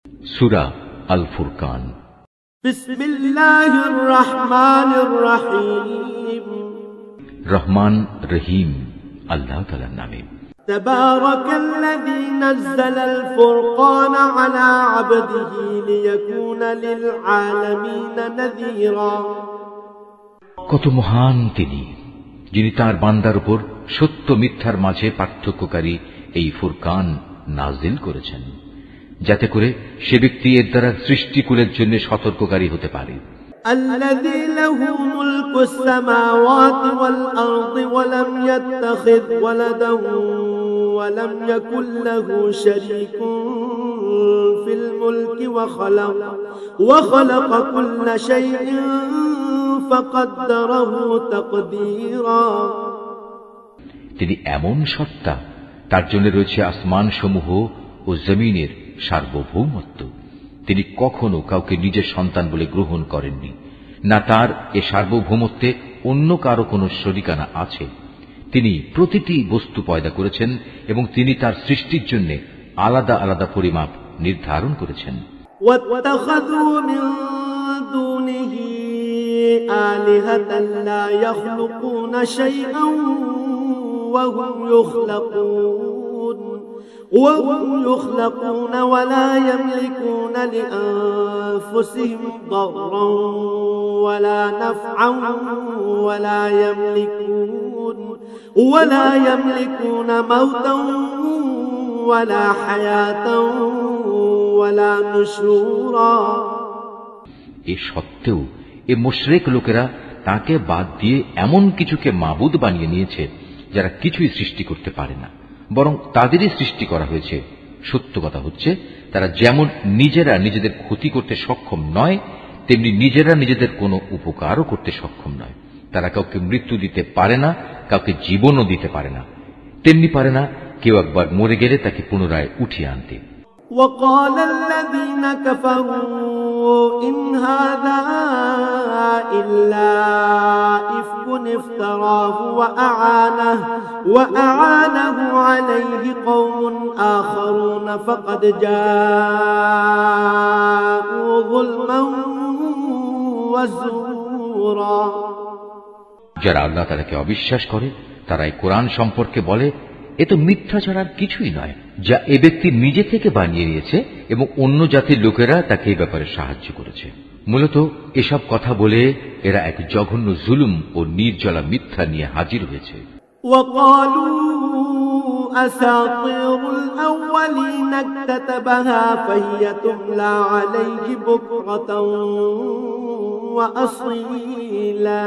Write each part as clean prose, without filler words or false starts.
সূরা আল ফুরকান। বিসমিল্লাহির রহমানির রহিম। রহমান রহিম আল্লাহ তাআলার নামে। তাবারাকাল্লাযী নাযালাল ফুরকান আলা আবদিহি লিয়াকুনা লিল আলামিন নাযীরা। কত মহান তিনি, যিনি তার বান্দার উপর সত্য মিথ্যার মাঝে পার্থক্যকারী এই ফুরকান নাজিল করেছেন, যাতে করে সে ব্যক্তি এর দ্বারা সৃষ্টিকুলের জন্য সতর্ককারী হতে পারে। الذي له ملك السماوات والأرض ولم يتخذ ولدا ولم يكن له شريك في الملك وخلق كل شيء فقدره تقديرا। তিনি এমন সত্তা, তার জন্য রয়েছে আসমান সমূহ ও জমিনের সার্বভৌমত্ব। তিনি কখনো কাউকে নিজের সন্তান বলে গ্রহণ করেননি, না তার এ সার্বভৌমত্বে অন্য কারো কোনো শরিকানা আছে। তিনি প্রতিটি বস্তু পয়দা করেছেন এবং তিনি তার সৃষ্টির জন্য আলাদা আলাদা পরিমাপ নির্ধারণ করেছেন। واتخذوا من دونه آلهة لا يخلقون شيئا وهم يخلقون ولا يملكون لأنفسهم ضرا ولا نفعا ولا يملكون موتا ولا حياة ولا نشورا। এ সত্ত্বেও এ মুশরিক লোকেরা তাকে বাদ দিয়ে এমন কিছুকে মাবুদ বানিয়ে নিয়েছে যারা কিছুই সৃষ্টি করতে পারে না, বরং তাদেরই সৃষ্টি করা হয়েছে। সত্য কথা হচ্ছে, তারা যেমন নিজেরা নিজেদের ক্ষতি করতে সক্ষম নয়, তেমনি নিজেরা নিজেদের কোনো উপকারও করতে সক্ষম নয়। তারা কাউকে মৃত্যু দিতে পারে না, কাউকে জীবনও দিতে পারে না, তেমনি পারে না কেউ একবার মরে গেলে তাকে পুনরায় উঠিয়ে আনতে। وقال الذين كفروا إن هذا إلا إفك افتراه وأعانه عليه قوم آخرون فقد جاءوا ظلما وزورا। যারা আল্লাহ তাআলাকে অবিশ্বাস করে তারা এই কোরআন সম্পর্কে বলে, এ তো মিথ্যা ছাড়ার কিছুই নয়, যা এ ব্যক্তি নিজে থেকে বানিয়ে নিয়েছে এবং অন্য জাতির লোকেরা তাকে এই ব্যাপারে সাহায্য করেছে। মূলত এসব কথা বলে এরা এক জঘন্য জুলুম ও নির্জলা মিথ্যা নিয়ে হাজির হয়েছে। وقالوا أساطير الأولين اكتتبها فهي تملى عليه بكرة وأصيلا।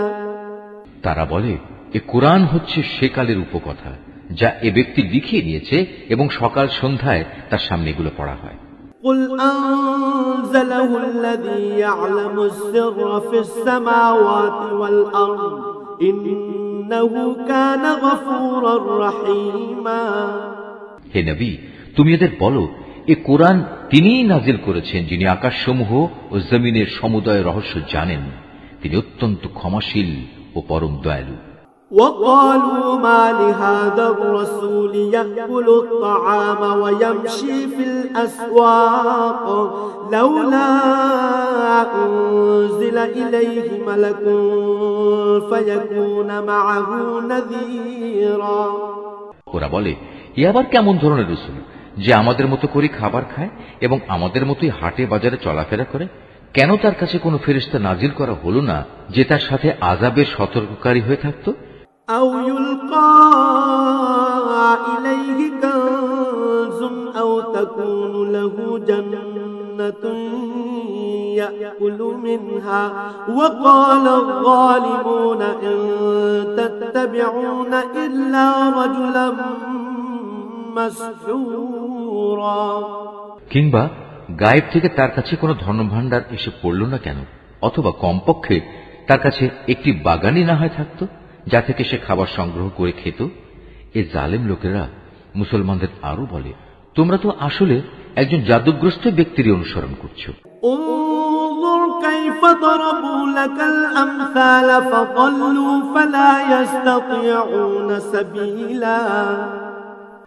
তারা বলে, এ কোরআন হচ্ছে সেকালের উপকথা, যা এ ব্যক্তি লিখিয়ে নিয়েছে এবং সকাল সন্ধ্যায় তার সামনে এগুলো পড়া হয়। قل أنزله الذي يعلم السر في السماوات والأرض إنه كان غفورا رحيما। হে নবী, তুমি এদের বলো, এ কোরআন তিনিই নাজিল করেছেন, যিনি আকাশসমূহ ও জমিনের সমুদয় রহস্য জানেন। তিনি অত্যন্ত ক্ষমাশীল ও পরম দয়ালু। وقالوا ما لهذا الرسول يأكل الطعام ويمشي في الأسواق لولا أنزل إليه ملك فيكون معه نذيرا। ওরা বলে, এ আবার কেমন ধরনের রাসূল যে আমাদের মতো করে খাবার খায় এবং আমাদের মতোই হাটে বাজারে চলাফেরা করে? কেন তার কাছে কোনো ফেরেশতা নাজিল করা হলো না যে তার সাথে আযাবের সতর্ককারী হয়ে থাকতো? أو يلقى إليه كنز أو تكون له جنة يأكل منها وقال الظالمون إن تتبعون إلا رجلا مسحورا। কিংবা গায়েব থেকে তার কাছে কোনো ধনভাণ্ডার এসে পড়ল না কেন? অথবা কমপক্ষে তার কাছে একটি বাগানই না হয় থাকতো, যা থেকে সে খাবার সংগ্রহ করে খেত। এ জালেম লোকেরা মুসলমানদের আরো বলে, তোমরা তো আসলে একজন জাদুগ্রস্ত ব্যক্তির অনুসরণ করছো। انظر كيف ضربوا لك الأمثال فضلوا فلا يستطيعون سبيلا।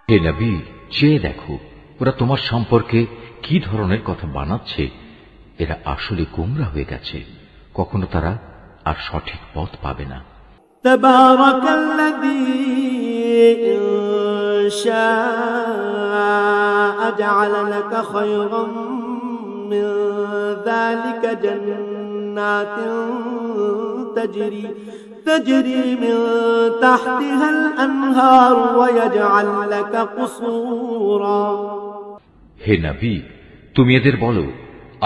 হে নবী, চেয়ে দেখো, ওরা তোমার সম্পর্কে কি ধরনের কথা বানাচ্ছে, এরা আসলে গোমরা হয়ে গেছে, কখনো তারা আর সঠিক পথ পাবে না। তাবারাকাল্লাযী ইন শাআ জাআলা লাকা খায়রাম মিন যালিকা জান্নাতিন تجري من تحتها الأنهار ويجعل لك قصورا। হে নবী, তুমি এদের বলো,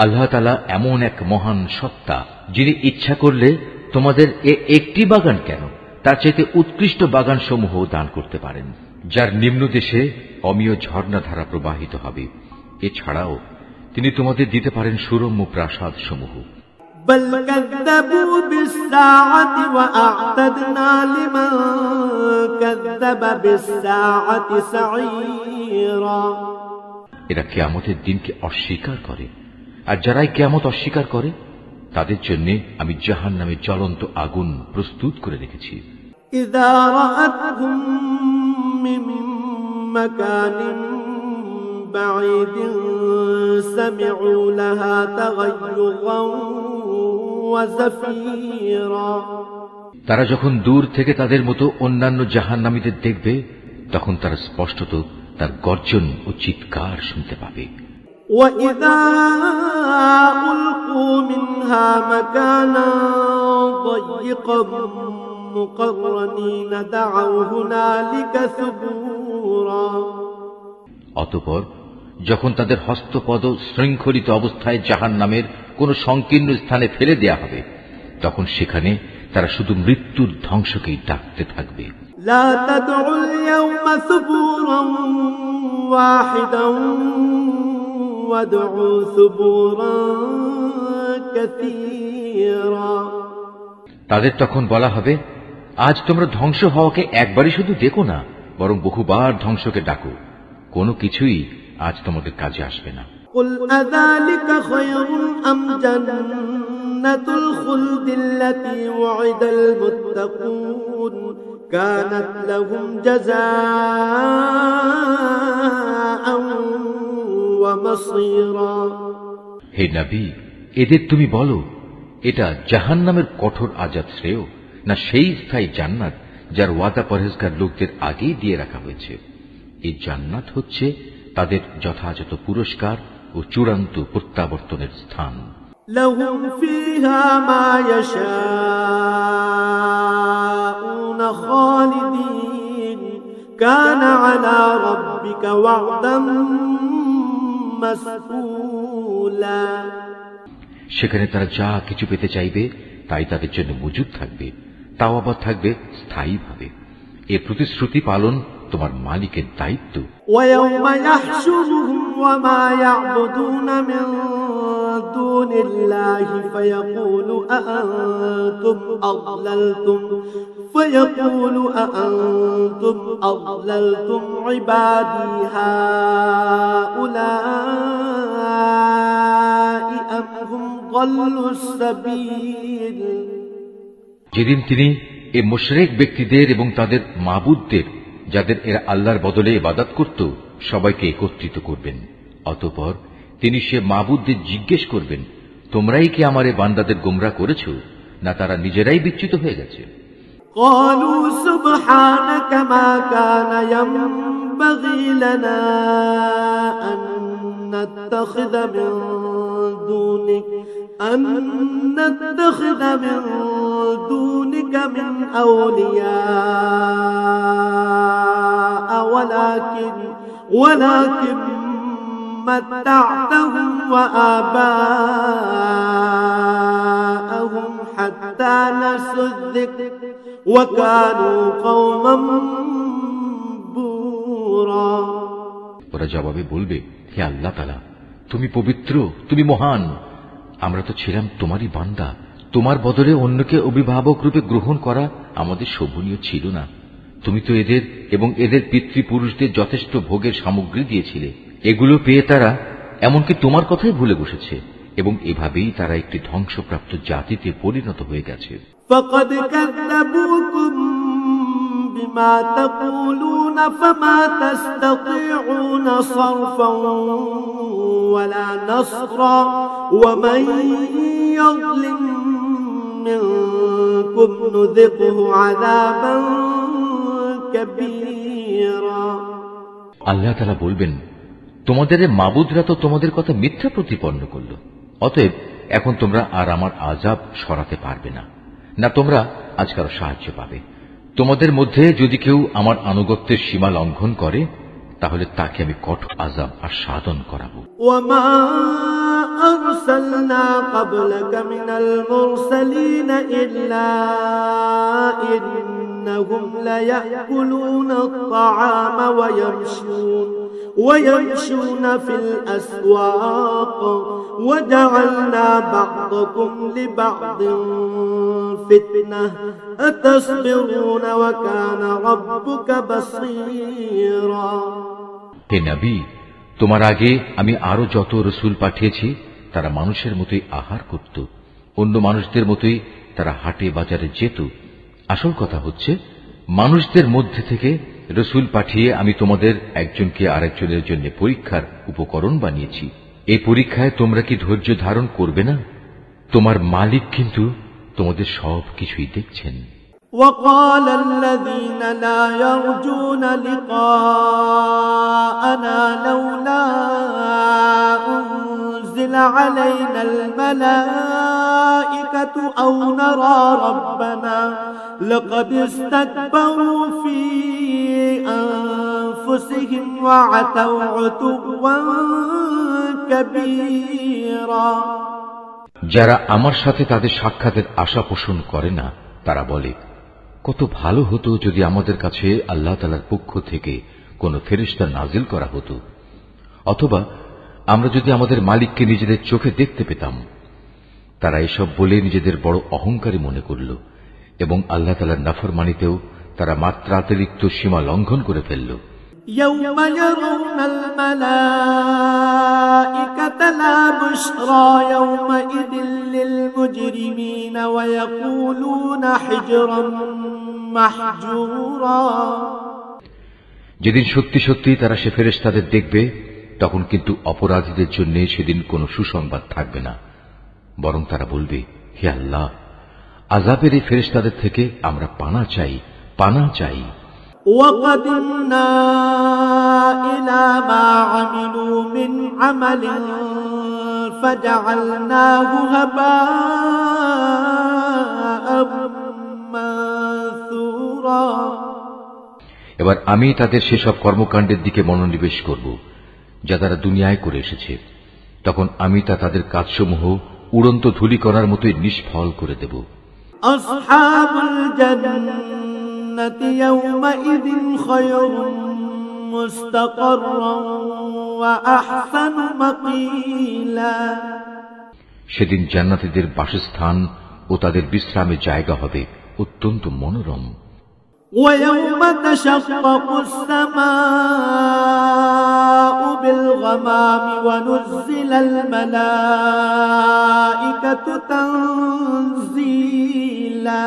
আল্লাহ তাআলা এমন এক মহান সত্তা, যিনি ইচ্ছা করলে তোমাদের একটি বাগান কেন, তার চাইতে উৎকৃষ্ট বাগান সমূহ দান করতে পারেন, যার নিম্নদেশে অমীয় ঝর্ণাধারা প্রবাহিত হবে। এছাড়াও তিনি তোমাদের দিতে পারেন সুরম্য প্রাসাদ সমূহ। بل كذبوا بالساعة وأعتدنا لمن كذب بالساعة سعيرا। এরা কিয়ামতের দিনকে অস্বীকার করে, আর যারাই কিয়ামত অস্বীকার করে তাদের জন্য আমি জাহান্নামের জ্বলন্ত আগুন প্রস্তুত করে রেখেছি। إذا رأتهم من مكان بعيد سمعوا لها تغيظا وزفيرا। তারা যখন দূর থেকে তাদের মতো অন্যান্য জাহান্নামীদের দেখবে, তখন তারা স্পষ্টত তার গর্জন ও চিৎকার শুনতে পাবে। وإذا ألقوا منها مكانا ضيقا مقرنين دعوا هنالك ثبورا। অতঃপর যখন তাদের হস্তপদ শৃঙ্খলিত অবস্থায় জাহান্নামের কোন সংকীর্ণ স্থানে ফেলে দেয়া হবে, তখন সেখানে তারা শুধু মৃত্যুর ধ্বংসকেই ডাকতে থাকবে। لا تدعوا اليوم ثبورا واحدا وادعوا ثبورا كثيرا। তাদের তখন বলা হবে, আজ তোমরা ধ্বংস হওয়াকে একবারই শুধু দেখো না, বরং বহুবার ধ্বংসকে ডাকো। কোনো কিছুই আজ তোমাদের কাজে আসবে না। قل أذلك خير أم جنة الخلد التي وعد المتقون كانت لهم جزاء ومصيرا। হে নবী, এদের তুমি বলো, এটা জাহান্নামের কঠোর আযাব শ্রেয়, না সেই স্থায়ী জান্নাত যার ওয়াদা পরহেজগার লোকদের আগেই দিয়ে রাখা হয়েছে। এই জান্নাত হচ্ছে তাদের যথাযথ পুরস্কার ও চূড়ান্ত প্রত্যাবর্তনের স্থান। لهم فيها ما يشاءون خالدين كان على ربك وعدا مسئولا। সেখানে তারা যা কিছু পেতে চাইবে তাই তাদের জন্য মজুদ থাকবে, তাও আবার থাকবে স্থায়ীভাবে। এ প্রতিশ্রুতি পালন তোমার মালিকের দায়িত্ব। ويوم يحشرهم وما يعبدون من دون الله فيقول أأنتم أضللتم عبادي هؤلاء أم هم ضلوا السبيل। যেদিন তিনি এ মুশরিক ব্যক্তিদের এবং তাদের মাবুদদের, যাদের এরা আল্লাহর বদলে ইবাদত করত, সবাইকে একত্রিত করবেন। অতঃপর তিনি সে মাবুদদের জিজ্ঞেস করবেন, তোমরাই কি আমার এই বান্দাদের গোমরা করেছ, না তারা নিজেরাই বিচ্যুত হয়ে গেছে? قالوا سبحانك ما كان ينبغي لنا أن نتخذ من دونك من أولياء ولكن متعتهم وآباءهم حتى نسوا الذكر وكانوا قوما بورا। ওরা জবাবে বলবে, হে আল্লাহ তাআলা, তুমি পবিত্র, তুমি মহান। আমরা তো ছিলাম তোমারই বান্দা, তোমার বদলে অন্যকে অভিভাবক রূপে গ্রহণ করা আমাদের শোভনীয় ছিল না। তুমি তো এদের এবং এদের পিতৃপুরুষদের যথেষ্ট ভোগের সামগ্রী দিয়েছিলে। এগুলো পেয়ে তারা এমনকি তোমার কথাই ভুলে বসেছে, এবং এভাবেই তারা একটি ধ্বংসপ্রাপ্ত জাতিতে পরিণত হয়ে গেছে। فقد كذبوكم بما تقولون فما تستطيعون صرفا ولا نصرا ومن يظلم منكم نذقه عذابا كبيرا আল্লাহ তাআলা বলবেন, তোমাদের মাবুদরা তো তোমাদের কথা মিথ্যা প্রতিপন্ন করল, অতএব এখন তোমরা আর আমার আযাব সরাতে পারবে না, না তোমরা আজ কারো সাহায্য পাবে। তোমাদের মধ্যে যদি কেউ আমার আনুগত্যের সীমা লঙ্ঘন করে তাহলে তাকে আমি কঠোর আযাব আস্বাদন করাবো। وما أرسلنا قبلك من المرسلين إلا إنهم ليأكلون الطعام ويمشون في الأسواق وجعلنا بعضكم لبعض فتنة أتصبرون وكان ربك بصيرا হে নবী, তোমার আগে আমি আরো যত রসুল পাঠিয়েছি তারা মানুষের মতোই আহার করত, অন্য মানুষদের মতোই তারা হাটে বাজারে যেত। আসল কথা হচ্ছে, মানুষদের মধ্যে থেকে রসুল পাঠিয়ে আমি তোমাদের একজনকে আরেকজনের জন্য পরীক্ষার উপকরণ বানিয়েছি। এই পরীক্ষায় তোমরা কি ধৈর্য ধারণ করবে না? তোমার মালিক কিন্তু তোমাদের সব কিছুই দেখছেন। وقال الذين لا يرجون لقاءنا لولا أنزل علينا الملائكة أو نرى ربنا لقد استكبروا في أنفسهم وعتوا عتوا كبيرا যারা আমার সাথে তাদের সাক্ষাতের আশা পোষণ করে না তারা বলে, কত ভালো হতো যদি আমাদের কাছে আল্লাহ তাআলার পক্ষ থেকে কোনো ফেরেশতা নাজিল করা হতো, অথবা আমরা যদি আমাদের মালিককে নিজেদের চোখে দেখতে পেতাম। তারা এসব বলে নিজেদের বড় অহংকারী মনে করল এবং আল্লাহ তাআলার নাফরমানিতেও তারা মাত্রাতিরিক্ত সীমা লঙ্ঘন করে ফেলল। يوم يرون الملائكة لا بشرى يومئذ للمجرمين ويقولون حجرا محجورا যেদিন সত্যি সত্যি তারা সে ফেরেশতাদের দেখবে তখন কিন্তু অপরাধীদের জন্য সেদিন কোনো সুসংবাদ থাকবে না, বরং তারা বলবে, হে আল্লাহ, আযাবের এই ফেরেশতাদের থেকে আমরা পানা চাই, পানা চাই। وقدمنا إلى ما عملوا من عمل فجعلناه هباء منثورا এবার আমি তাদের সেসব কর্মকাণ্ডের দিকে মনোনিবেশ করব যা তারা দুনিয়ায় করে এসেছে, তখন আমি তা তাদের কাজসমূহ উড়ন্ত ধূলিকণার মতোই নিষ্ফল করে দেব। আসহাবুল জান্নাত ইয়াওমাইযিন খায়রুম মুস্তাকাররান ওয়া আহসানু মাকিলা সেদিন জান্নাতীদের বাসস্থান ও তাদের বিশ্রামের জায়গা হবে অত্যন্ত মনোরম। ويوم تشقق السماء بالغمام ونزل الملائكة تنزيلا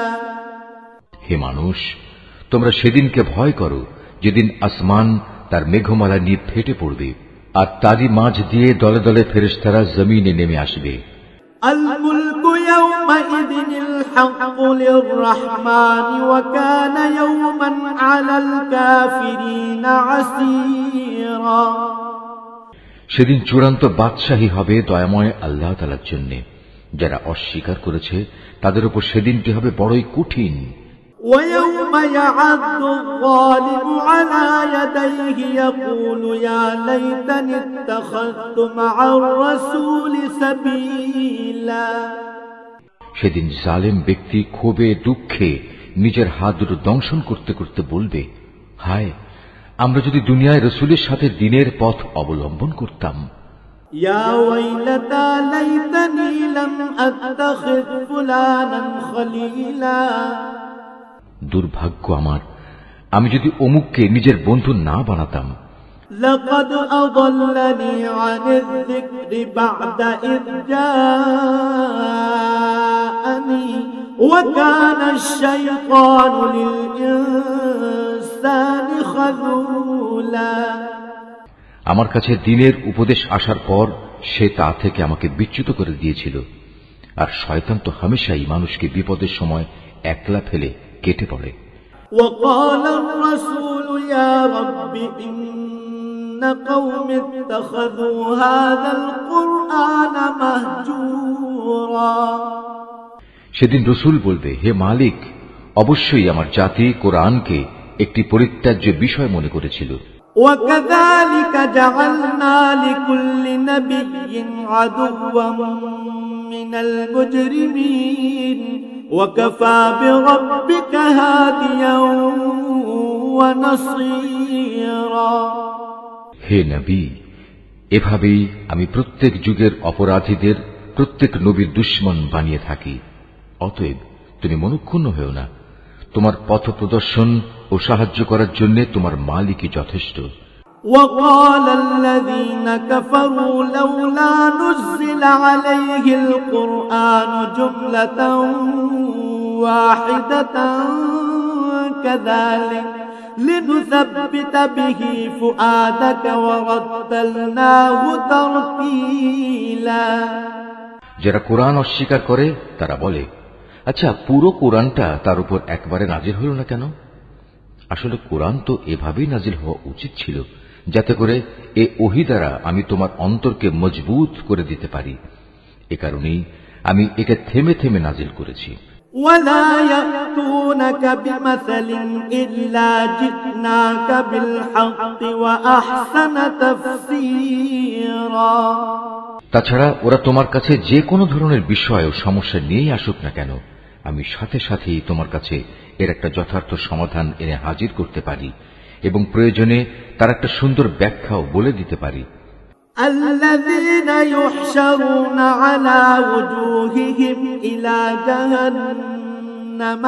হে মানুষ, তোমরা সেদিনকে ভয় করো যেদিন আসমান তার মেঘমালা নিয়ে ফেটে পড়বে আর তারই মাঝ দিয়ে দলে দলে ফেরেশতারা জমিনে নেমে আসবে। الملك يومئذ الحق للرحمن وكان يوما على الكافرين عسيرا সেদিন চূড়ান্ত বাদশাহী হবে দয়াময় আল্লাহ তাআলার জন্য। যারা অস্বীকার করেছে তাদের উপর সেদিনটি হবে বড়ই কঠিন। ويوم يعض الظالم على يديه يقول يا ليتني اتخذت مع الرسول سبيلا সেদিন জালেম ব্যক্তি ক্ষোভে দুঃখে নিজের হাত দুটো দংশন করতে করতে বলবে, হায়, আমরা যদি দুনিয়ায় রসুলের সাথে দিনের পথ অবলম্বন করতাম। يا ويلتى ليتني لم أتخذ فلانا خليلا দুর্ভাগ্য আমার, আমি যদি অমুককে নিজের বন্ধু না বানাতাম। لقد أضلني عن الذكر بعد إذ جاءني وكان الشيطان للإنسان خذولا আমার কাছে দ্বীনের উপদেশ আসার পর সে তা থেকে আমাকে বিচ্যুত করে দিয়েছিল, আর শয়তান তো হামেশাই মানুষকে বিপদের সময় একলা ফেলে কেটে পড়ে। وقال الرسول يا رب إن قوم اتخذوا هذا القرآن مهجورا সেদিন রসুল বলবে, হে মালিক, অবশ্যই আমার জাতি কোরআনকে একটি পরিত্যাজ্য বিষয় মনে করেছিল। وكذلك جعلنا لكل نبي عدوا من المجرمين وكفى بربك هاديا ونصيرا হে নবী, এভাবেই আমি প্রত্যেক যুগের অপরাধীদের প্রত্যেক নবীর দুশমন বানিয়ে থাকি। অতএব তুমি মনক্ষুণ্ণ হও না, তোমার পথ প্রদর্শন ও সাহায্য করার জন্য তোমার মালিকই যথেষ্ট। وقال الذين كفروا لولا نزل عليه القرآن جملة واحدة كذلك لنثبت به فؤادك ورتلناه ترتيلا যারা কোরআন অস্বীকার করে তারা বলে, আচ্ছা পুরো কোরআনটা তার উপর একবারে নাজিল হল না কেন? আসলে কোরআন তো এভাবেই নাজিল হওয়া উচিত ছিল, যাতে করে এ ওহী দ্বারা আমি তোমার অন্তরকে মজবুত করে দিতে পারি। এ কারণেই আমি একে থেমে থেমে নাজিল করেছি। ولا يأتونك بمثل إلا جئناك بالحق وأحسن تفسيرا তাছাড়া ওরা তোমার কাছে যে কোনো ধরনের বিষয় ও সমস্যা নিয়েই আসুক না কেন, আমি সাথে সাথেই তোমার কাছে এর একটা যথার্থ সমাধান এনে হাজির করতে পারি এবং প্রয়োজনে তার একটা সুন্দর ব্যাখ্যাও বলে দিতে পারি। الذين يحشرون على وجوههم إلى جهنم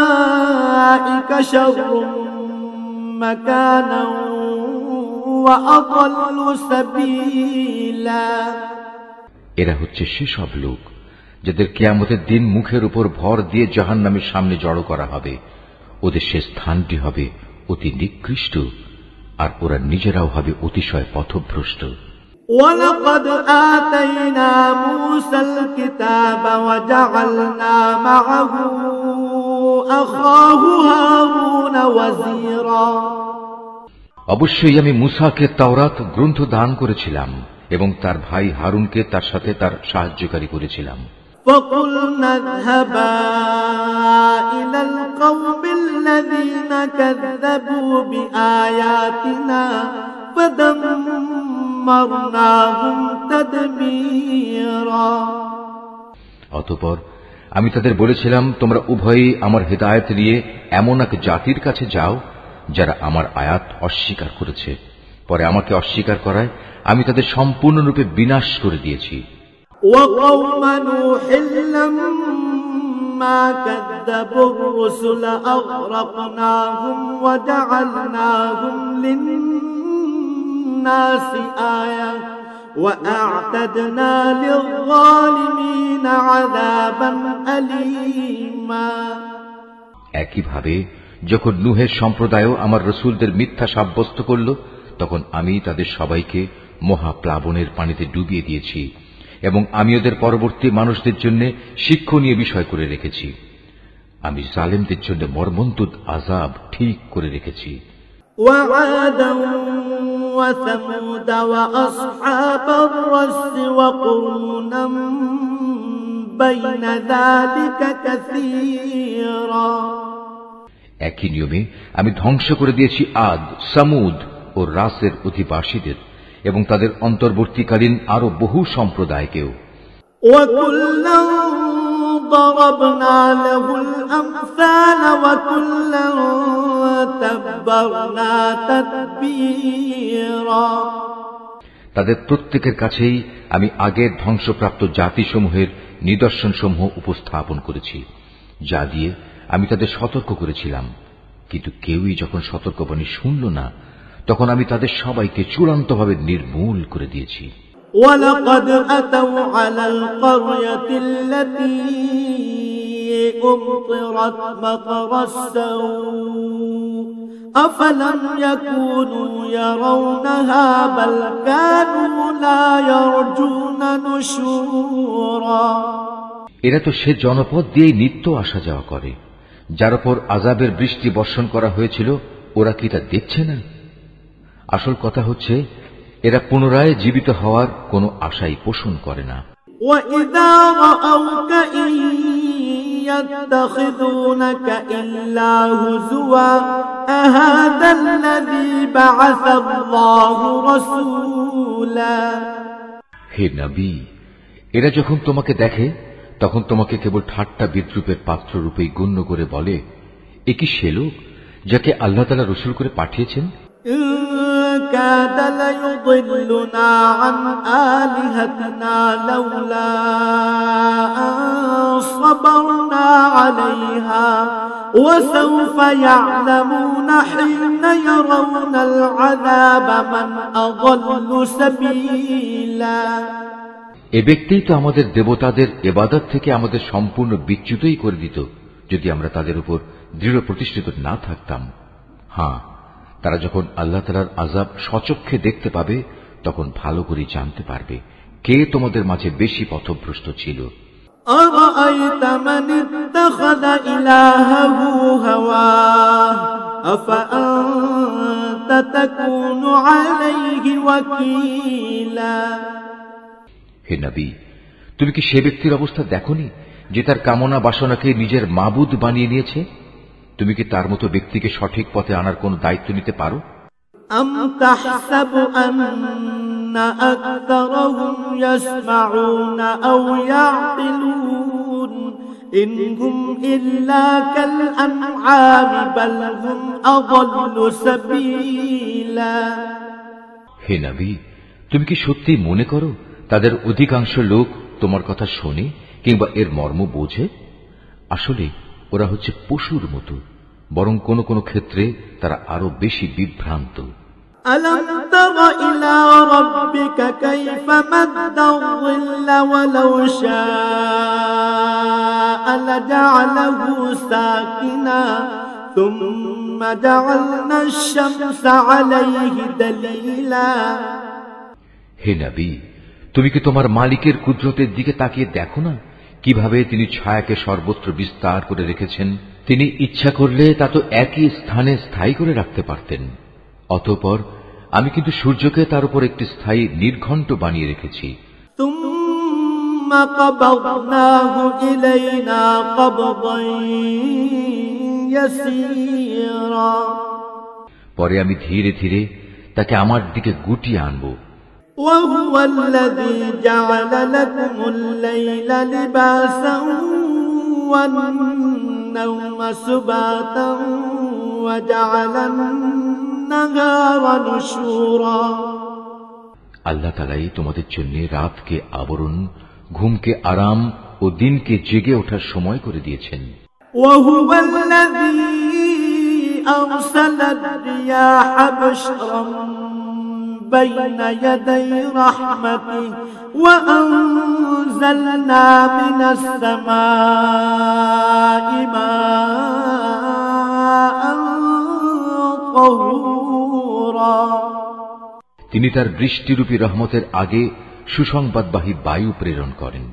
أولئك شر مكانا وأضل سبيلا এরা হচ্ছে সেসব লোক যাদের কিয়ামতের দিন মুখের উপর ভর দিয়ে জাহান্নামের সামনে জড়ো করা হবে। ওদের সে স্থানটি হবে অতি নিকৃষ্ট, আর ওরা নিজেরাও হবে অতিশয় পথভ্রষ্ট। ولقد آتينا موسى الكتاب وجعلنا معه أخاه هارون وزيرا অবশ্যই আমি মুসাকে তাওরাত গ্রন্থ দান করেছিলাম এবং তার ভাই হারুনকে তার সাথে তার সাহায্যকারী করেছিলাম। فقلنا اذهبا إلى القوم الذين كذبوا بآياتنا فدمرناهم تدميرا অতঃপর আমি তাদের বলেছিলাম, তোমরা উভয়েই আমার হিদায়াত নিয়ে এমন এক জাতির কাছে যাও যারা আমার আয়াত অস্বীকার করেছে। পরে আমাকে অস্বীকার করায় আমি তাদের সম্পূর্ণরূপে বিনাশ করে দিয়েছি। وقوم نوح لما كذبوا الرسل أغرقناهم وجعلناهم للناس آية وأعتدنا للظالمين عذابا أليما একইভাবে যখন নুহের সম্প্রদায়ও আমার রসুলদের মিথ্যা সাব্যস্ত করল, তখন আমি তাদের সবাইকে মহাপ্লাবনের পানিতে ডুবিয়ে দিয়েছি এবং আমি ওদের পরবর্তী মানুষদের জন্য শিক্ষণীয় বিষয় করে রেখেছি। আমি জালেমদের জন্য মর্মন্তুদ আযাব ঠিক করে রেখেছি। وعادا وثمود وأصحاب الرس وقرونا بين ذلك كثيرا একই নিয়মে আমি ধ্বংস করে দিয়েছি আদ, সামুদ ও রাসের অধিবাসীদের এবং তাদের অন্তর্বর্তীকালীন আরো বহু সম্প্রদায়কেও। وكلا ضربنا له الأمثال وكلا تبرنا تتبيرا তাদের প্রত্যেকের কাছেই আমি আগের ধ্বংসপ্রাপ্ত জাতিসমূহের নিদর্শনসমূহ উপস্থাপন করেছি, যা দিয়ে আমি তাদের সতর্ক করেছিলাম। কিন্তু কেউই যখন সতর্কবাণী শুনল না, তখন আমি তাদের সবাইকে চূড়ান্তভাবে নির্মূল করে দিয়েছি। ولقد أتوا على القرية التي أمطرت مطر السوء أفلم يكونوا يرونها بل كانوا لا يرجون نشورا। এরা তো সে জনপদ দিয়ে নিত্য আসা যাওয়া করে যার উপর আযাবের বৃষ্টি বর্ষণ করা হয়েছিল। ওরা কি তা দেখছে না? আসল কথা হচ্ছে এরা পুনরায় জীবিত হওয়ার কোনো আশাই পোষণ করে না। وَإِذَا رَأَوْكَ إِن يَتَّخِذُونَكَ إِلَّا هُزُوًا أَهَذَا الَّذِي بَعَثَ اللَّهُ رَسُولًا। হে নবী, এরা যখন তোমাকে দেখে তখন তোমাকে কেবল ঠাট্টা বিদ্রুপের পাত্র রূপেই গণ্য করে বলে, এ কি সে লোক যাকে আল্লাহ তাআলা রাসূল করে পাঠিয়েছেন? إن كاد ليضلنا عن آلهتنا لولا أن صبرنا عليها وسوف يعلمون حين يرون العذاب من أضل سبيلا। এ ব্যক্তিই তো আমাদের দেবতাদের ইবাদত থেকে আমাদের সম্পূর্ণ বিচ্যুতই করে দিত যদি আমরা তাদের উপর দৃঢ় প্রতিষ্ঠিত না থাকতাম। হ্যাঁ, তারা যখন আল্লাহ তাআলার আযাব স্বচক্ষে দেখতে পাবে তখন ভালো করে জানতে পারবে কে তোমাদের মাঝে বেশি পথভ্রষ্ট ছিল। أرأيت من اتخذ إلهه هواه أفأنت تكون عليه وكيلا। হে নবী, তুমি কি সে ব্যক্তির অবস্থা দেখোনি যে তার কামনা বাসনাকে নিজের মাবুদ বানিয়ে নিয়েছে? তুমি কি তার মতো ব্যক্তিকে সঠিক পথে আনার কোন দায়িত্ব নিতে পারো? أم تحسب أن أكثرهم يسمعون أو يعقلون إن هم إلا كالأنعام بل هم أضل سبيلا। হে নবী, তুমি কি সত্যি মনে করো তাদের অধিকাংশ লোক তোমার কথা শোনে কিংবা এর মর্ম বোঝে? আসলে ওরা হচ্ছে পশুর মতো, বরং কোন কোন ক্ষেত্রে তারা আরো বেশি বিভ্রান্ত। ألم تر إلى ربك كيف مد الظل ولو شاء لجعله ساكنا ثم جعلنا الشمس عليه دليلا। হে নবী, তুমি কি তোমার মালিকের কুদরতের দিকে তাকিয়ে দেখো না কিভাবে তিনি ছায়াকে সর্বত্র বিস্তার করে রেখেছেন? তিনি ইচ্ছা করলে তা তো একই স্থানে স্থায়ী করে রাখতে পারতেন। অতঃপর আমি কিন্তু সূর্যকে তার উপর একটি স্থায়ী নির্ঘণ্ট বানিয়ে রেখেছি। ثم قبضناه إلينا قبضا يسيرا। পরে আমি ধীরে ধীরে তাকে আমার দিকে গুটিয়ে আনব। وهو الذي جعل لكم الليل لباسا والنوم سباتا وجعل النهار نشورا। আল্লাহ তাআলাই তোমাদের জন্য রাতকে আবরণ, ঘুমকে আরাম ও দিনকে জেগে ওঠার সময় করে দিয়েছেন। وهو الذي أرسل الرياح بشرا بين يدي رحمته وأنزلنا من السماء ماء طهورا। তিনি তার বৃষ্টিরূপী রহমতের আগে সুসংবাদবাহী বায়ু প্রেরণ করেন,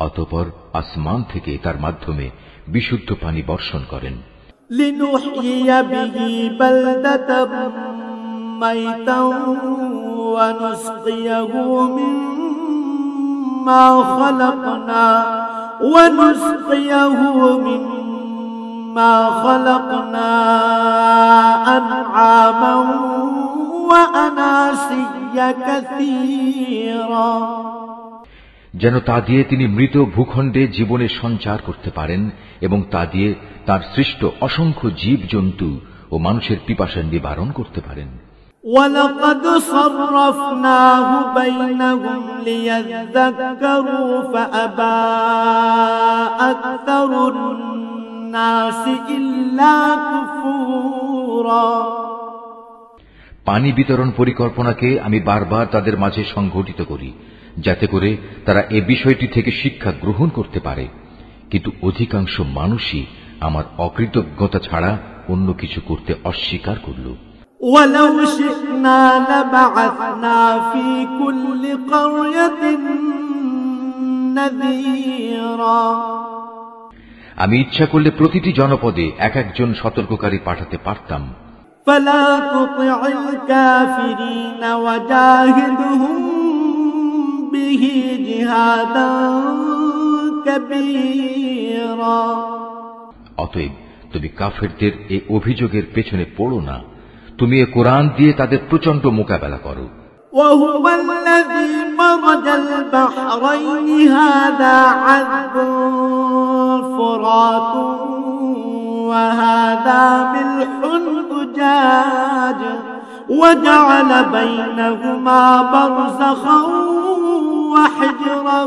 অতঃপর আসমান থেকে তার মাধ্যমে বিশুদ্ধ পানি বর্ষণ করেন। لنحيي به بلدة ميتا ونسقيه مما خلقنا أنعاما وأناسيا كثيرا। যেন তা দিয়ে তিনি মৃত ভূখণ্ডে জীবনের সঞ্চার করতে পারেন এবং তা দিয়ে তার সৃষ্ট অসংখ্য জীব জন্তু ও মানুষের পিপাসা নিবারণ করতে পারেন। وَلَقَدْ صَرَّفْنَاهُ بَيْنَهُمْ لِيَذَّكَّرُوا فَأَبَى أَكْثَرُ النَّاسِ إِلَّا كُفُورًا। পানি বিতরণ পরিকল্পনাকে আমি বারবার তাদের মাঝে সংঘটিত করি, যাতে করে তারা এ বিষয়টি থেকে শিক্ষা গ্রহণ করতে পারে। কিন্তু অধিকাংশ মানুষই আমার অকৃতজ্ঞতা ছাড়া অন্য কিছু করতে অস্বীকার করল। وَلَوْ شِئْنَا لَبَعَثْنَا فِي كُلِّ قَرْيَةٍ نَذِيرًا আমি ইচ্ছা করলে প্রতিটি জনপদে এক একজন সতর্ককারী পাঠাতে পারতাম। فَلَا تُطِعِ الْكَافِرِينَ وَجَاهِدْهُمْ بِهِ جِهَادًا كَبِيرًا অতএব তুমি কাফেরদের এই অভিযোগের পেছনে পড়ো না, তুমি এ কোরআন দিয়ে তাদের প্রচন্ড মোকাবেলা করো। وهو الذي مرج البحرين هذا عذب فرات وهذا ملح أجاج وجعل بينهما برزخا وحجرا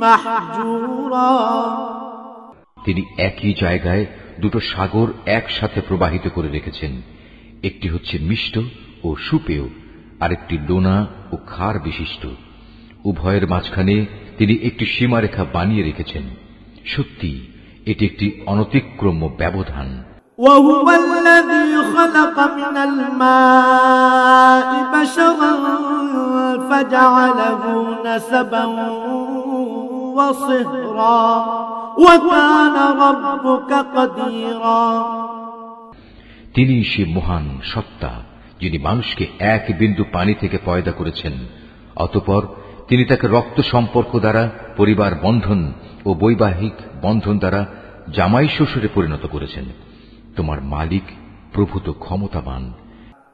محجورا তিনি একই জায়গায় দুটো সাগর একসাথে প্রবাহিত করে রেখেছেন, একটি হচ্ছে মিষ্ট ও সুপেয়, আরেকটি লোনা ও ক্ষার বিশিষ্ট। উভয়ের মাঝখানে তিনি একটি সীমারেখা বানিয়ে রেখেছেন। সত্যি এটি একটি অনতিক্রম্য ব্যবধান। وهو الذي خلق من الماء بشرا فجعله نسبا وصهرا وكان ربك قديرا তিনি সে মহান সত্তা যিনি মানুষকে এক বিন্দু পানি থেকে পয়দা করেছেন, অতঃপর তিনি তাকে রক্ত সম্পর্ক দ্বারা পরিবার বন্ধন ও বৈবাহিক বন্ধন দ্বারা জামাই শ্বশুরে পরিণত করেছেন। তোমার মালিক প্রভূত ক্ষমতাবান।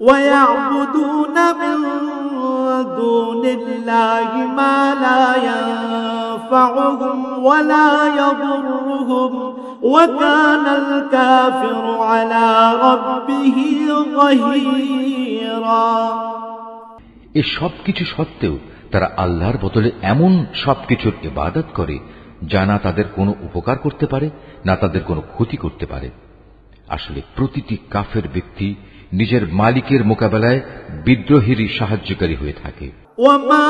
ويعبدون من دون الله ما لا ينفعهم ولا يضرهم وكان الكافر على ربه ظهيرا এ সবকিছু সত্ত্বেও তারা আল্লাহর বদলে এমন সবকিছুর ইবাদত করে যা না তাদের কোনো উপকার করতে পারে না তাদের কোনো ক্ষতি করতে পারে। আসলে প্রতিটি কাফের ব্যক্তি নিজের মালিকের মোকাবেলায় বিদ্রোহীরই সাহায্যকারী হয়ে থাকে। وما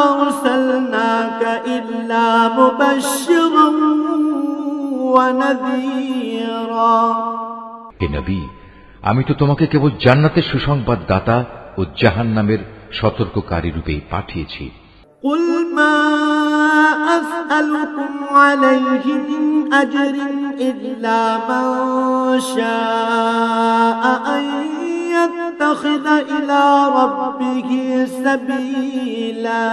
أرسلناك إلا مبشرا ونذيرا হে নবী, আমি তো তোমাকে কেবল জান্নাতের সুসংবাদ দাতা ও জাহান্নামের সতর্ককারী রূপেই পাঠিয়েছি। قل ما أسألكم عليه من أجر إلا من شاء أن يتخذ إلى ربه سبيلا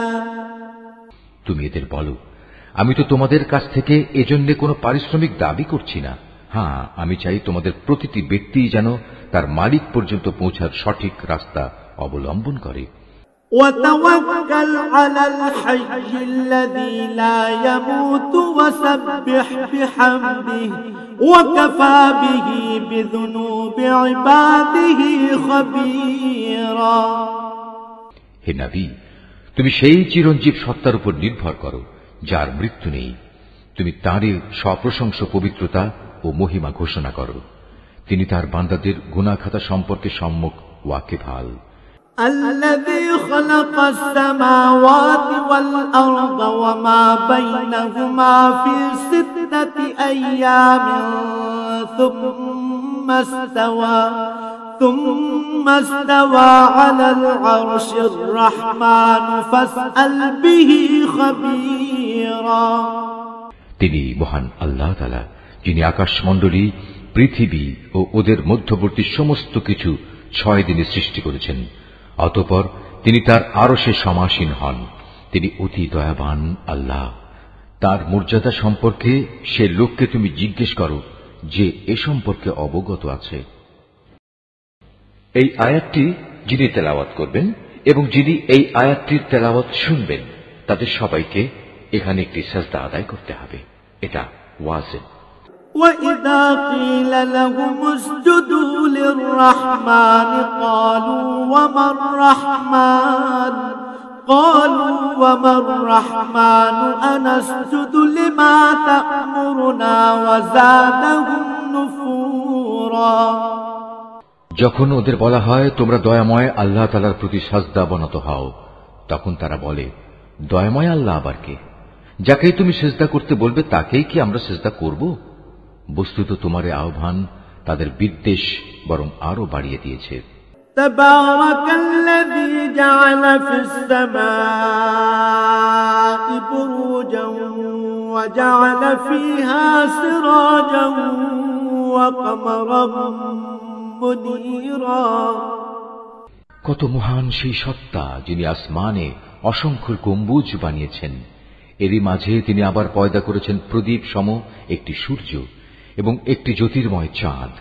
তুমি এদের বলো, আমি তো তোমাদের কাছ থেকে এজন্য কোনো পারিশ্রমিক দাবি করছি না। হ্যাঁ, আমি চাই তোমাদের প্রতিটি ব্যক্তি যেন তার মালিক পর্যন্ত পৌঁছার সঠিক রাস্তা অবলম্বন করে। وتوكل على الحي الذي لا يموت وسبح بحمده وكفى به بذنوب عباده خبيرا হে নবী, তুমি সেই চিরঞ্জীব সত্তার উপর নির্ভর করো যার মৃত্যু নেই। তুমি তাঁরই সপ্রশংস পবিত্রতা ও মহিমা ঘোষণা করো। তিনি তার বান্দাদের গুনাহ খাতা সম্পর্কে সম্যক ওয়াকিবহাল। الذي خلق السماوات والأرض وما بينهما في 6 أيام ثم استوى على العرش الرحمن فاسأل به خبيرا তিনি মহান আল্লাহ তাআলা, যিনি আকাশমণ্ডলী, পৃথিবী ও ওদের মধ্যবর্তী সমস্ত কিছু 6 দিনে সৃষ্টি করেছেন। অতঃপর তিনি তার আরশে সমাসীন হন। তিনি অতি দয়াবান আল্লাহ। তার মর্যাদা সম্পর্কে সে লোককে তুমি জিজ্ঞেস করো যে এ সম্পর্কে অবগত আছে। এই আয়াতটি যিনি তেলাওয়াত করবেন এবং যিনি এই আয়াতটির তেলাওয়াত শুনবেন তাদের সবাইকে এখানে একটি সাজদা আদায় করতে হবে। এটা ওয়াজিব। وَإِذَا قِيلَ لَهُمُ اسْجُدُوا لِلرَّحْمَنِ قَالُوا وَمَا الرَّحْمَنُ أَنَسْجُدُ لِمَا تَأْمُرُنَا وَزَادَهُمْ نُفُورًا যখন ওদের বলা হয় তোমরা দয়াময় আল্লাহ তাআলার প্রতি সাজদা বনত হও, তখন তারা বলে, দয়াময় আল্লাহ আবার কে? যাকেই তুমি সিজদা করতে বলবে তাকেই কি আমরা সিজদা করব? বস্তুত তোমার এই আহ্বান তাদের বিদ্বেষ বরং আরো বাড়িয়ে দিয়েছে। তাবারাকাল্লাযী জাআলা ফিস সামাই বুরুজান ওয়া জাআলা ফিহা সিরাজান ওয়া কামারান মুনীরা। কত মহান সেই সত্তা যিনি আসমানে অসংখ্য গম্বুজ বানিয়েছেন, এরই মাঝে তিনি আবার পয়দা করেছেন প্রদীপ সম একটি সূর্য এবং একটি জ্যোতির্ময় চাঁদ।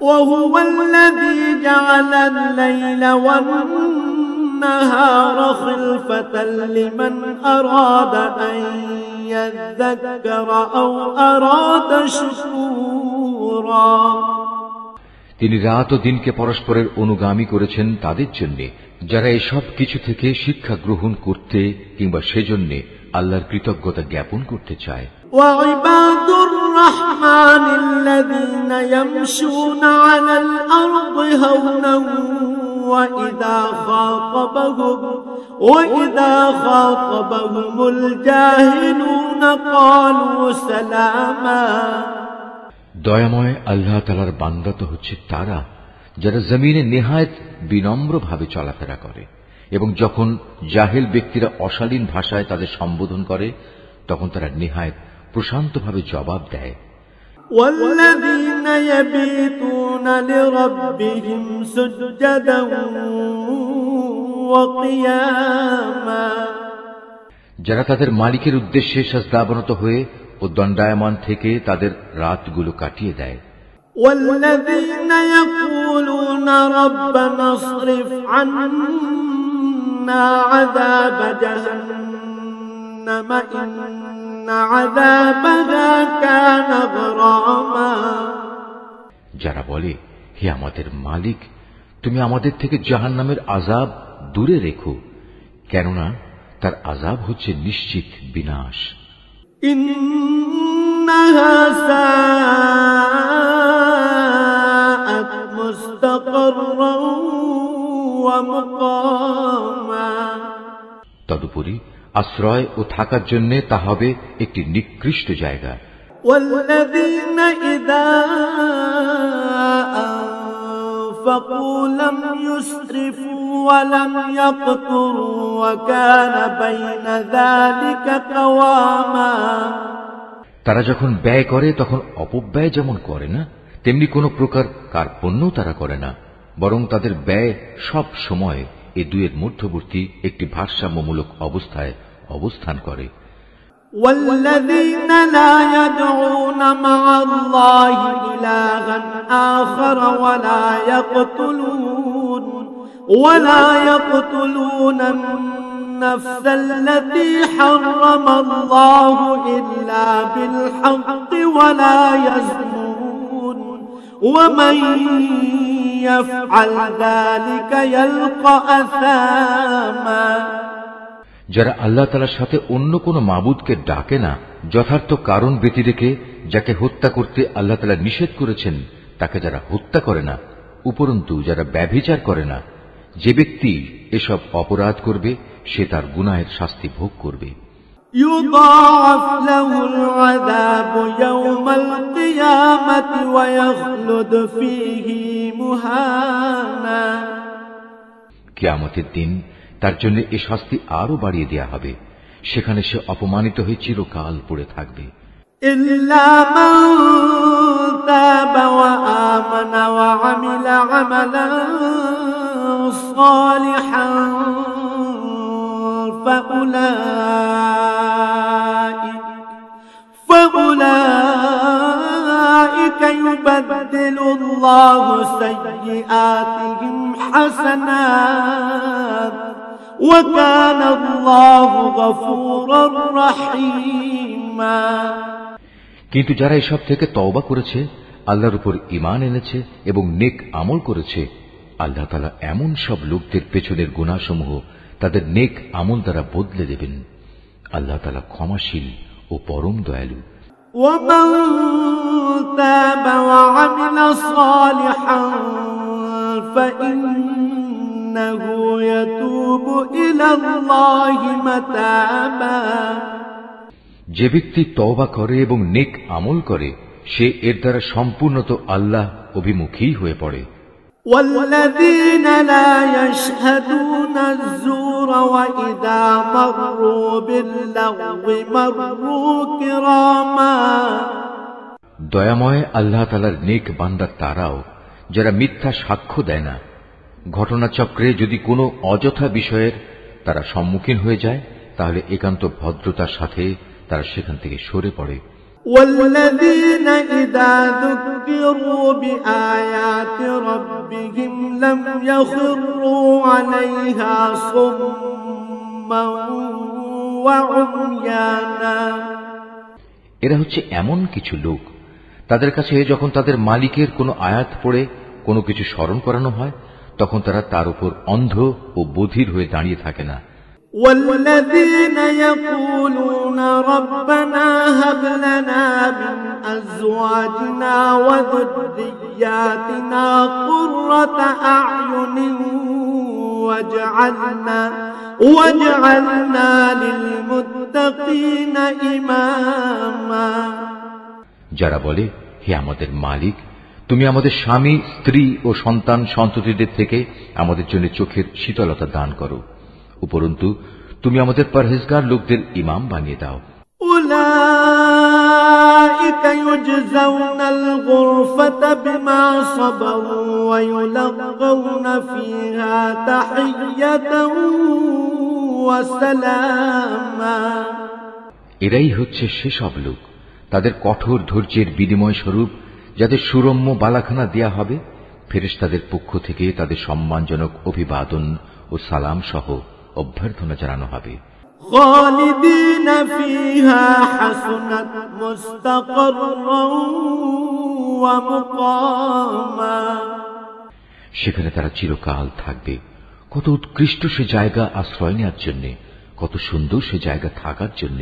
وهو الذي جعل الليل والنهار خلفة لمن أراد أن يذكر أو أراد شكورا। তিনি রাত ও দিনকে পরস্পরের অনুগামী করেছেন তাদের জন্য যারা এসব কিছু থেকে শিক্ষা গ্রহণ করতে কিংবা সেজন্য আল্লাহর কৃতজ্ঞতা জ্ঞাপন করতে চায়। وعباد الرحمن الذين يمشون على الأرض هونا وإذا خاطبهم الجاهلون قالوا سلاما। দয়াময় আল্লাহ তাআলার বান্দা তো হচ্ছে তারা যারা জমিনে নেহায়েত বিনম্রভাবে চলাফেরা করে এবং যখন জাহেল ব্যক্তিরা অশালীন ভাষায় তাদের সম্বোধন করে তখন তারা নেহায়েত প্রশান্তভাবে জবাব দেয়। والذين يبيتون لربهم سجدا وقياما। যারা তাদের মালিকের উদ্দেশ্যে সাজদাবনত হয়ে ও দণ্ডায়মান থেকে তাদের রাতগুলো কাটিয়ে দেয়। والذين يقولون ربنا اصرف عنا عذاب جهنم إن عذابها كان غراما। যারা বলে, হে আমাদের মালিক, তুমি আমাদের থেকে জাহান্নামের আযাব দূরে রেখো, কেননা তার আযাব হচ্ছে নিশ্চিত বিনাশ। إنها ساءت مستقرا ومقاما। তদুপরি আশ্রয় ও থাকার জন্য তা হবে একটি নিকৃষ্ট জায়গা। والذين إذا أنفقوا لم يسرفوا ولم يقتروا وكان بين ذلك قواما। তারা যখন ব্যয় করে তখন অপব্যয় যেমন করে না, তেমনি কোনো প্রকার কার্পণ্য তারা করে না, বরং তাদের ব্যয় সব সময় এই দুয়ের মধ্যবর্তী একটি ভারসাম্যমূলক অবস্থায় অবস্থান করে। والذين لا يدعون مع الله إلها آخر ولا يقتلون النفس التي حرم الله إلا بالحق ولا يزنون ومن يفعل ذلك يلقى أثاما। যারা আল্লাহ তাআলার সাথে অন্য কোন মাবুদকে ডাকে না, যথার্থ কারণ ব্যতি রেখে যাকে হত্যা করতে আল্লাহ তাআলা নিষেধ করেছেন তাকে যারা হত্যা করে না, উপরন্তু যারা ব্যভিচার করে না, যে ব্যক্তি এসব অপরাধ করবে সে তার গুনাহের শাস্তি ভোগ করবে। يضاعف له العذاب يوم القيامة ويخلد فيه مهانا। কিয়ামতের দিন তার জন্য এ শাস্তি আরো বাড়িয়ে দেয়া হবে, সেখানে সে অপমানিত হয়ে চিরকাল পড়ে থাকবে। إلا من تاب وآمن وعمل عملا صالحا فأولئك يبدل الله سيئاتهم حسنات وكان الله غفورا رحيما। কিন্তু যারা এসব থেকে তওবা করেছে, আল্লাহর উপর ঈমান এনেছে এবং নেক আমল করেছে, আল্লাহ তাআলা এমন সব লোকদের পেছনের গুনাহসমূহ তাদের নেক আমল দ্বারা বদলে দেবেন। আল্লাহ তাআলা ক্ষমাশীল ও পরম দয়ালু। ومن تاب وعمل صالحا فإنه يتوب إلى الله متابا। যে ব্যক্তি তওবা করে এবং নেক আমল করে সে এর দ্বারা সম্পূর্ণত আল্লাহ অভিমুখী হয়ে পড়ে। والذين لا يشهدون الزور وإذا مروا باللغو مروا كراما। দয়াময় আল্লাহ তাআলার নেক বান্দা তারাও যারা মিথ্যা সাক্ষ্য দেয় না, ঘটনাচক্রে যদি কোনো অযথা বিষয়ের তারা সম্মুখীন হয়ে যায় তাহলে একান্ত ভদ্রতার সাথে তারা সেখান থেকে সরে পড়ে। والذين إذا ذكروا بآيات ربهم لم يخروا عليها صما وعميانا। এরা হচ্ছে এমন কিছু লোক, তাদের কাছে যখন তাদের মালিকের কোনো আয়াত পড়ে কোনো কিছু স্মরণ করানো হয় তখন তারা তার উপর অন্ধ ও বধির হয়ে দাঁড়িয়ে থাকে না। والذين يقولون ربنا هب لنا من أزواجنا وذرياتنا قرة أعين واجعلنا للمتقين إماما। যারা বলে, হে আমাদের মালিক, তুমি আমাদের স্বামী, স্ত্রী ও সন্তান সন্ততিদের থেকে আমাদের জন্য চোখের শীতলতা দান করো, উপরন্তু তুমি আমাদের পরহেজগার লোকদের ইমাম বানিয়ে দাও। أولئك يجزون الغرفة بما صبروا ويلقون فيها تحية وسلاما। এরাই হচ্ছে সেসব লোক, তাদের কঠোর ধৈর্যের বিনিময় স্বরূপ যাদের সুরম্য বালাখানা দেয়া হবে, ফেরেশতাদের পক্ষ থেকে তাদের সম্মানজনক অভিবাদন ও সালাম সহ অভ্যর্থনা জানানো হবে। خالدين فيها حسنت مستقرا ومقاما। সেখানে তারা চিরকাল থাকবে। কত উৎকৃষ্ট সে জায়গা আশ্রয় নেওয়ার জন্য, কত সুন্দর সে জায়গা থাকার জন্য।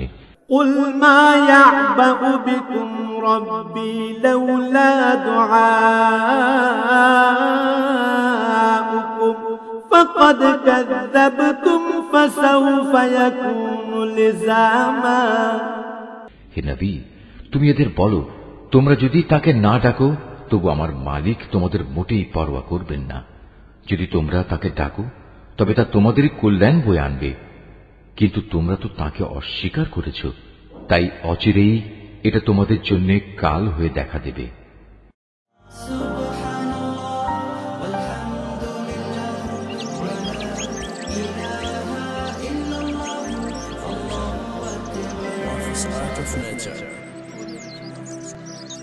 قل ما يعبأ بكم ربي لولا دعاؤكم فقد كذبتم فسوف يكون لزاما। হে নবী, তুমি এদের বলো, তোমরা যদি তাকে না ডাকো তবু আমার মালিক তোমাদের মোটেই পরোয়া করবেন না। যদি তোমরা তাকে ডাকো তবে তা তোমাদেরই কল্যাণ বয়ে আনবে, কিন্তু তোমরা তো তাকে অস্বীকার করেছ, তাই অচিরেই এটা তোমাদের জন্য কাল হয়ে দেখা দেবে। Art of Nature.